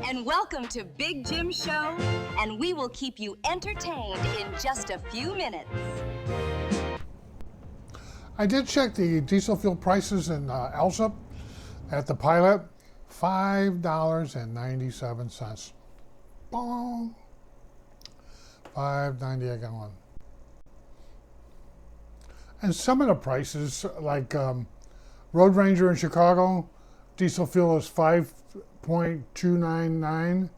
and welcome to Big Jim's show, and we will keep you entertained in just a few minutes. I did check the diesel fuel prices in Alsop at the Pilot, $5.97. Boom. $5.90 a gallon. And some of the prices, like Road Ranger in Chicago, diesel fuel is $5.299.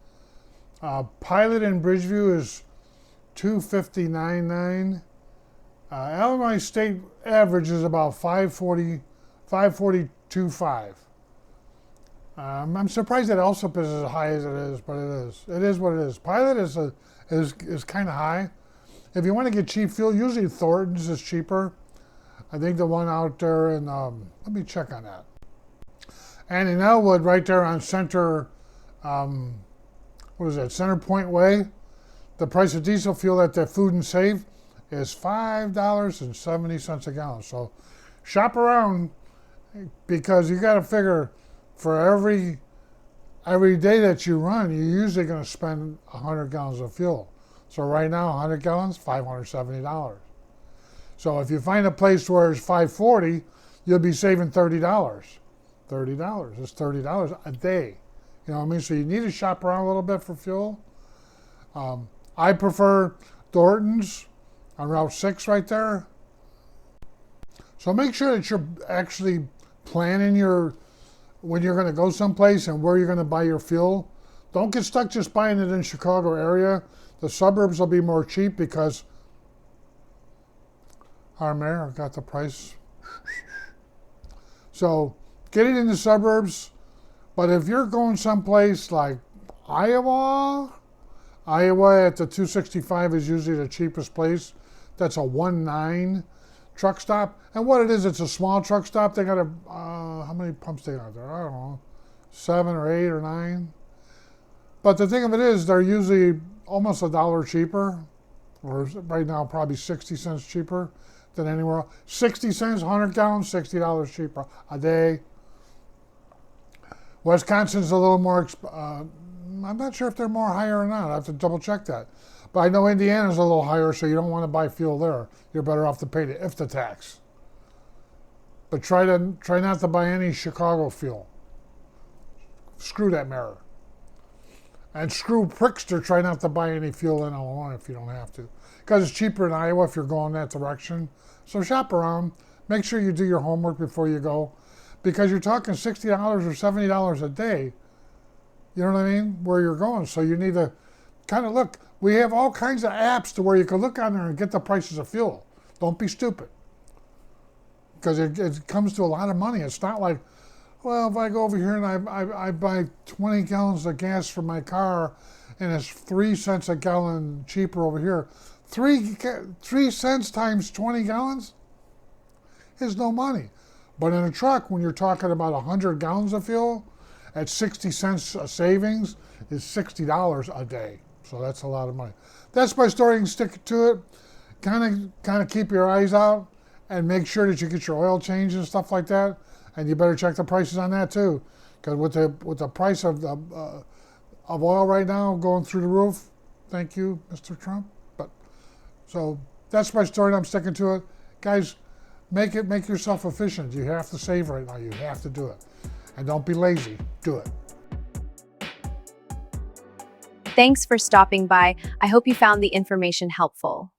Pilot in Bridgeview is $2.59.9. Illinois state average is about $5.42.5. I'm surprised that Alsop is as high as it is, but it is. It is what it is. Pilot is kind of high. If you want to get cheap fuel, usually Thornton's is cheaper. I think the one out there in, let me check on that. And in Elwood, right there on Center, Center Point Way, the price of diesel fuel at the Food and Save is $5.70 a gallon. So shop around, because you got to figure for every day that you run, you're usually going to spend 100 gallons of fuel. So right now, 100 gallons, $570. So if you find a place where it's $5.40, you'll be saving $30. $30 is $30 a day. You know what I mean? So you need to shop around a little bit for fuel. I prefer Thornton's on Route 6 right there. So make sure that you're actually planning when you're going to go someplace and where you're going to buy your fuel. Don't get stuck just buying it in Chicago area. The suburbs will be more cheap because our mayor got the price. So get it in the suburbs. But if you're going someplace like Iowa at the 265 is usually the cheapest place. That's a 1.9 truck stop. And what it is, it's a small truck stop. They got how many pumps they got there? I don't know, 7 or 8 or 9. But the thing of it is, they're usually almost $1 cheaper, or right now probably 60 cents cheaper than anywhere else. 60 cents, 100 gallons, $60 cheaper a day. Wisconsin's a little more, I'm not sure if they're more higher or not. I have to double check that. But I know Indiana's a little higher, so you don't want to buy fuel there. You're better off to pay the IFTA tax. But try not to buy any Chicago fuel. Screw that mayor. And screw Prickster, try not to buy any fuel in Illinois if you don't have to. Because it's cheaper in Iowa if you're going that direction. So shop around. Make sure you do your homework before you go. Because you're talking $60 or $70 a day. You know what I mean? Where you're going. So you need to kind of look. We have all kinds of apps to where you can look on there and get the prices of fuel. Don't be stupid. Because it comes to a lot of money. It's not like, well, if I go over here and I buy 20 gallons of gas for my car and it's 3 cents a gallon cheaper over here. 3 cents times 20 gallons is no money. But in a truck, when you're talking about 100 gallons of fuel, at 60 cents a savings is $60 a day. So that's a lot of money. That's my story, and stick to it. Kind of keep your eyes out and make sure that you get your oil changed and stuff like that. And you better check the prices on that too, because with the price of oil right now going through the roof. Thank you, Mr. Trump. But so that's my story, and I'm sticking to it, guys. Make yourself efficient. You have to save right now. You have to do it, and don't be lazy. Do it. Thanks for stopping by. I hope you found the information helpful.